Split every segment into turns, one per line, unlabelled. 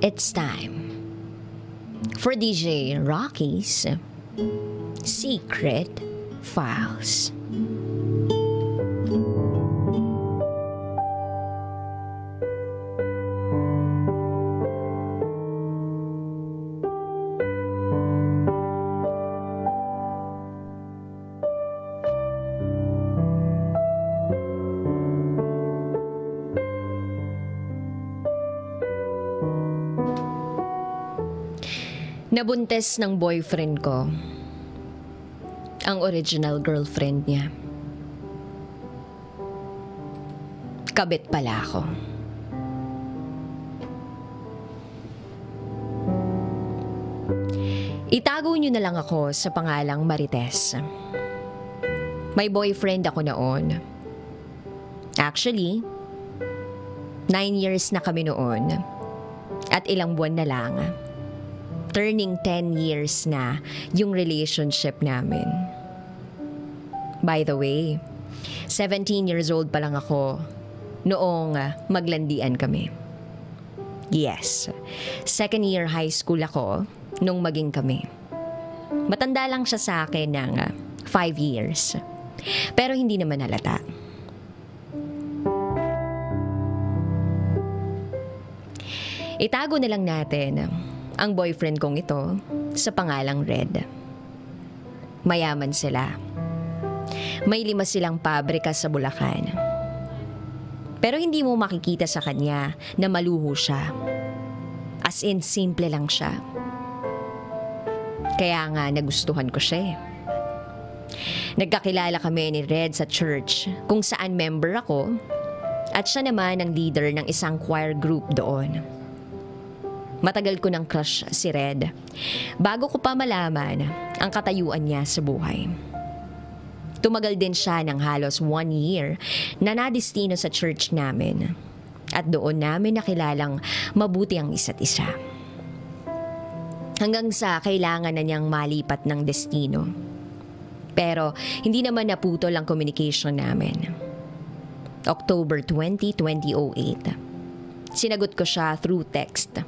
It's time for DJ Rocky's Secret Files. Nabuntes ng boyfriend ko ang original girlfriend niya. Kabit pala ako. Itago niyo na lang ako sa pangalang Marites. May boyfriend ako noon. Actually, 9 years na kami noon. At ilang buwan na lang, turning 10 years na yung relationship namin. By the way, 17 years old pa lang ako noong maglandian kami. Yes, second year high school ako nung maging kami. Matanda lang siya sa akin ng 5 years. Pero hindi naman halata. Itago na lang natin ang boyfriend kong ito sa pangalang Red. Mayaman sila. May 5 silang pabrika sa Bulacan. Pero hindi mo makikita sa kanya na maluho siya. As in, simple lang siya. Kaya nga nagustuhan ko siya. Nagkakilala kami ni Red sa church kung saan member ako at siya naman ang leader ng isang choir group doon. Matagal ko ng crush si Red bago ko pa malaman ang katayuan niya sa buhay. Tumagal din siya ng halos 1 year na nadestino sa church namin at doon namin nakilalang mabuti ang isa't isa. Hanggang sa kailangan na niyang malipat ng destino. Pero hindi naman naputol ang communication namin. October 20, 2008. Sinagot ko siya through text.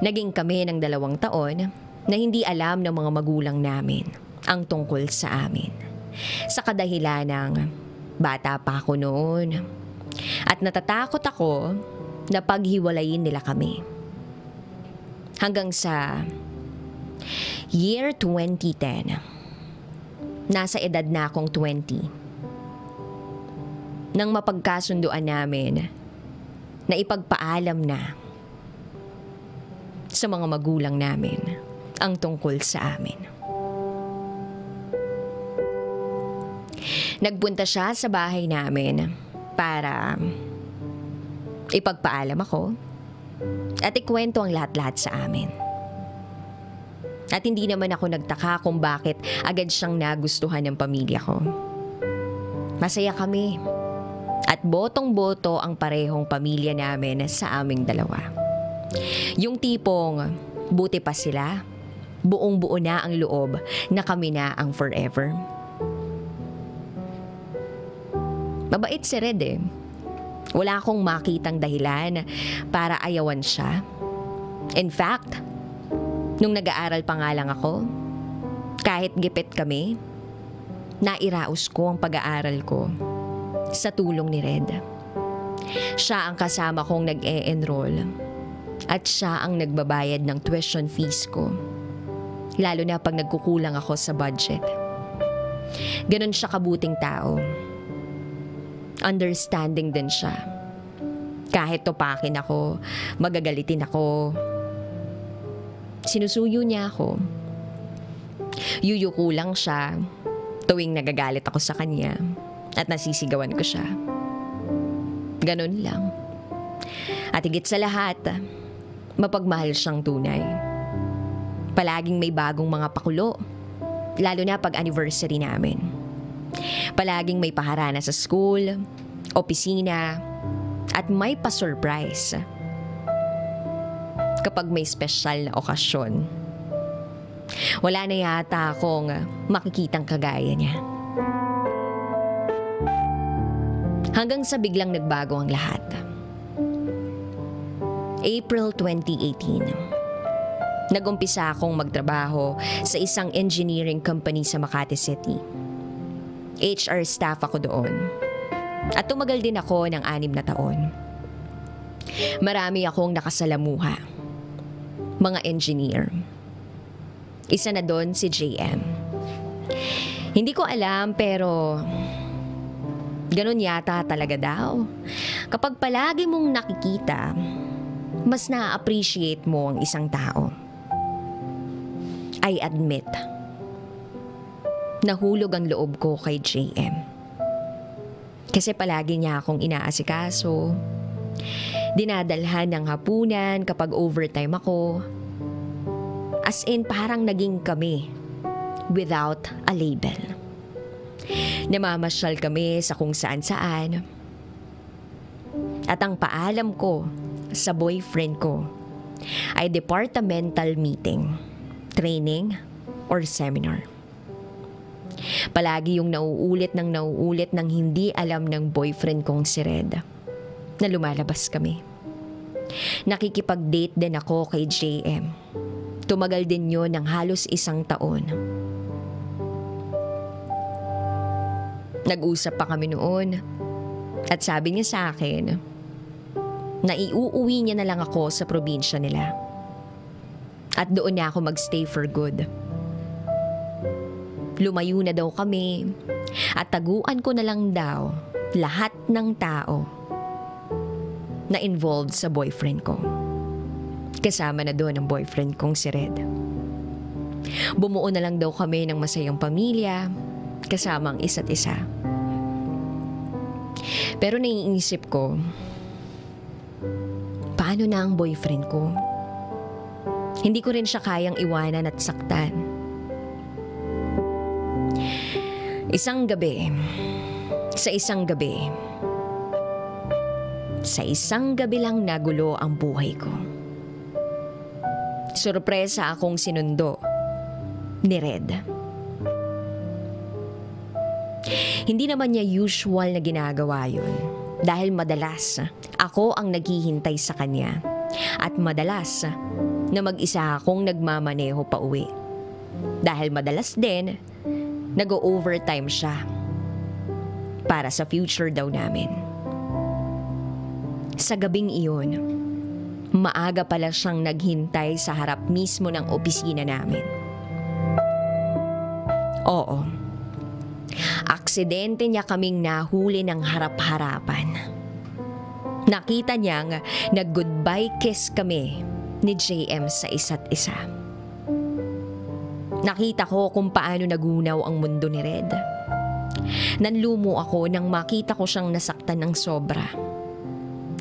Naging kami ng 2 taon na hindi alam ng mga magulang namin ang tungkol sa amin. Sa kadahilan ng bata pa ako noon. At natatakot ako na paghiwalayin nila kami. Hanggang sa year 2010, nasa edad na akong 20. Nang mapagkasunduan namin na ipagpaalam na sa mga magulang namin ang tungkol sa amin. Nagpunta siya sa bahay namin para ipagpaalam ako at ikwento ang lahat-lahat sa amin. At hindi naman ako nagtaka kung bakit agad siyang nagustuhan ng pamilya ko. Masaya kami at botong-boto ang parehong pamilya namin sa aming dalawa. Yung tipong buti pa sila, buong-buo na ang loob na kami na ang forever. Mabait si Red eh. Wala akong makitang dahilan para ayawan siya. In fact, nung nag-aaral pa nga lang ako, kahit gipit kami, nairaos ko ang pag-aaral ko sa tulong ni Red. Siya ang kasama kong nag-e-enroll. At siya ang nagbabayad ng tuition fees ko. Lalo na pag nagkukulang ako sa budget. Ganon siya kabuting tao. Understanding din siya. Kahit tupakin ako, magagalitin ako, sinusuyo niya ako. Yuyuko lang siya tuwing nagagalit ako sa kanya at nasisigawan ko siya. Ganon lang. At higit sa lahat, mapagmahal siyang tunay. Palaging may bagong mga pakulo, lalo na pag anniversary namin. Palaging may paharana sa school, opisina, at may pa-surprise kapag may special na okasyon. Wala na yata akong makikitang kagaya niya. Hanggang sa biglang nagbago ang lahat. April 2018. Nag-umpisa akong magtrabaho sa isang engineering company sa Makati City. HR staff ako doon. At tumagal din ako ng 6 na taon. Marami akong nakasalamuha. Mga engineer. Isa na doon si JM. Hindi ko alam pero ganun yata talaga daw. Kapag palagi mong nakikita, mas na-appreciate mo ang isang tao. I admit, nahulog ang loob ko kay JM. Kasi palagi niya akong inaasikaso. Dinadalhan ng hapunan kapag overtime ako. As in, parang naging kami without a label. Namamasyal kami sa kung saan-saan. At ang paalam ko sa boyfriend ko ay departmental meeting, training, or seminar. Palagi yung nauulit ng hindi alam ng boyfriend kong si Red na lumalabas kami. Nakikipag-date din ako kay JM. Tumagal din yon ng halos 1 taon. Nag-usap pa kami noon at sabi niya sa akin na iuuwi niya na lang ako sa probinsya nila. At doon na ako magstay for good. Lumayo na daw kami at taguan ko na lang daw lahat ng tao na involved sa boyfriend ko. Kasama na doon ang boyfriend kong si Red. Bumuo na lang daw kami ng masayang pamilya kasama ang isa't isa. Pero naiisip ko, paano na ang boyfriend ko? Hindi ko rin siya kayang iwanan at saktan. Isang gabi lang nagulo ang buhay ko. Sorpresa akong sinundo ni Red. Hindi naman niya usual na ginagawa yun dahil madalas ako ang naghihintay sa kanya at madalas na mag-isa akong nagmamaneho pa uwi. Dahil madalas din nag-overtime siya para sa future daw namin. Sa gabing iyon, maaga pala siyang naghintay sa harap mismo ng opisina namin. Oo, aksidente niya kaming nahuli ng harap-harapan. Nakita niyang nag-goodbye kiss kami ni JM sa isa't isa. Nakita ko kung paano nagunaw ang mundo ni Red. Nanlumo ako nang makita ko siyang nasaktan ng sobra.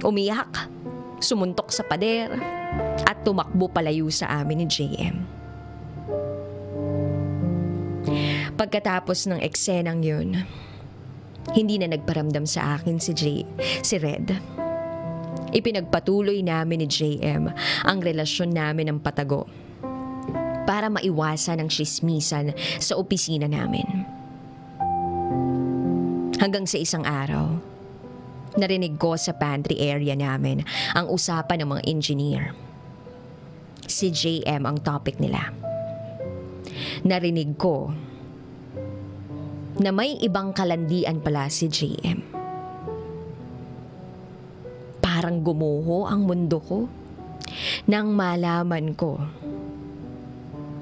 Umiyak, sumuntok sa pader, at tumakbo palayo sa amin ni JM. Pagkatapos ng eksenang yun, hindi na nagparamdam sa akin si Red. Ipinagpatuloy namin ni JM ang relasyon namin ng patago para maiwasan ang tsismisan sa opisina namin. Hanggang sa isang araw, narinig ko sa pantry area namin ang usapan ng mga engineer. Si JM ang topic nila. Narinig ko na may ibang kalandian pala si JM. Parang gumuho ang mundo ko nang malaman ko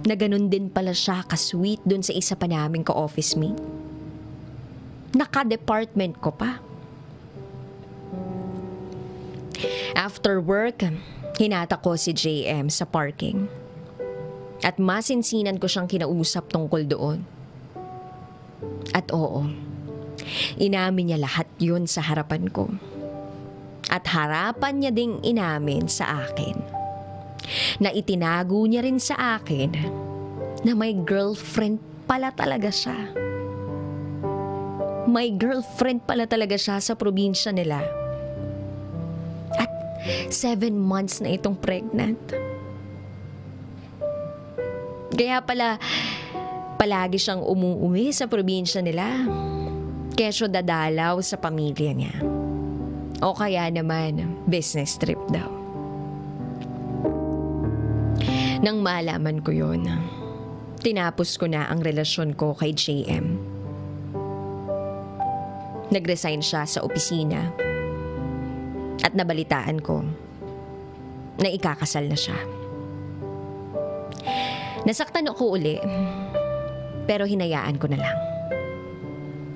na ganun din pala siya ka-sweet dun sa isa pa naming ka-office mate. Naka-department ko pa. After work, hinata ko si JM sa parking. At masinsinan ko siyang kinausap tungkol doon. At oo, inamin niya lahat yun sa harapan ko. At harapan niya ding inamin sa akin na itinago niya rin sa akin na may girlfriend pala talaga siya. May girlfriend pala talaga siya sa probinsya nila. At 7 months na itong pregnant. Kaya pala palagi siyang umuwi sa probinsya nila. Kesyo dadalaw sa pamilya niya. O kaya naman business trip daw. Nang malaman ko yun, tinapos ko na ang relasyon ko kay JM. Nag-resign siya sa opisina at nabalitaan ko na ikakasal na siya. Nasaktan ako uli, pero hinayaan ko na lang.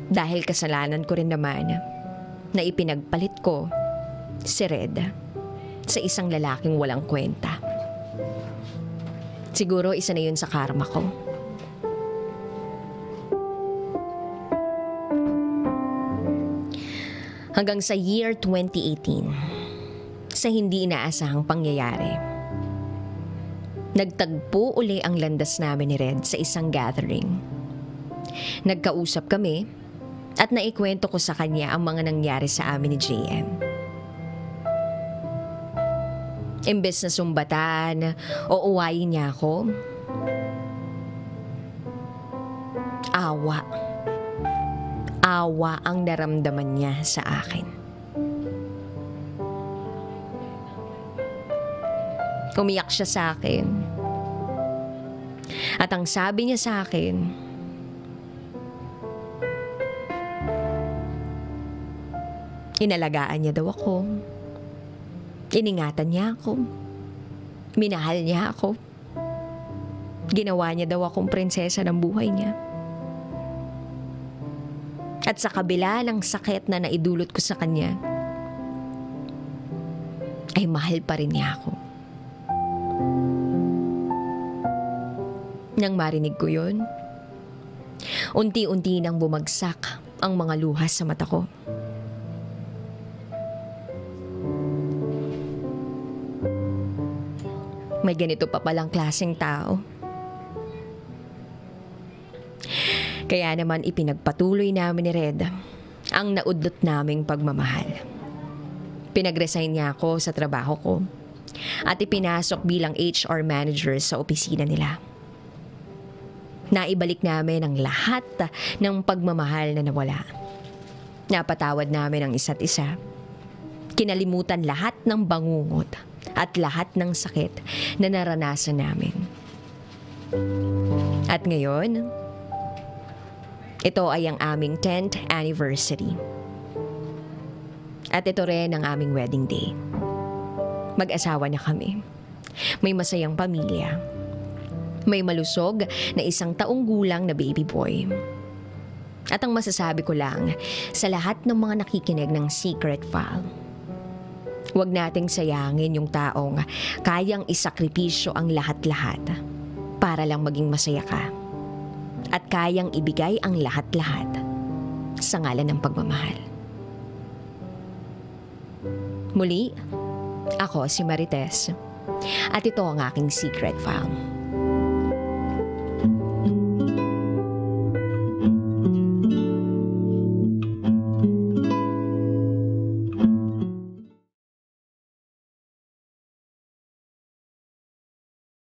Dahil kasalanan ko rin naman na ipinagpalit ko si Red sa isang lalaking walang kwenta. Siguro isa na yun sa karma ko. Hanggang sa year 2018, sa hindi inaasahang pangyayari, nagtagpo uli ang landas namin ni Red sa isang gathering. Nagkausap kami at naikwento ko sa kanya ang mga nangyari sa amin ni JM. Imbes na sumbatan o uwayin niya ako, awa ang naramdaman niya sa akin. Umiyak siya sa akin. At ang sabi niya sa akin, inalagaan niya daw ako. Iningatan niya ako. Minahal niya ako. Ginawa niya daw akong prinsesa ng buhay niya. At sa kabila ng sakit na naidulot ko sa kanya, ay mahal pa rin niya ako. Nang marinig ko yun, unti-unti nang bumagsak ang mga luha sa mata ko. May ganito pa palang klaseng tao. Kaya naman ipinagpatuloy namin ni Red ang naudlot naming pagmamahal. Pinag-resign niya ako sa trabaho ko at ipinasok bilang HR manager sa opisina nila. Naibalik namin ang lahat ng pagmamahal na nawala. Napatawad namin ang isa't isa. Kinalimutan lahat ng bangungot at lahat ng sakit na naranasan namin. At ngayon, ito ay ang aming 10th anniversary. At ito rin ang aming wedding day. Mag-asawa na kami. May masayang pamilya. May malusog na 1 taong gulang na baby boy. At ang masasabi ko lang sa lahat ng mga nakikinig ng Secret File, huwag nating sayangin yung taong kayang isakripisyo ang lahat-lahat para lang maging masaya ka. At kayang ibigay ang lahat-lahat sa ngalan ng pagmamahal. Muli, ako si Marites. At ito ang aking Secret File.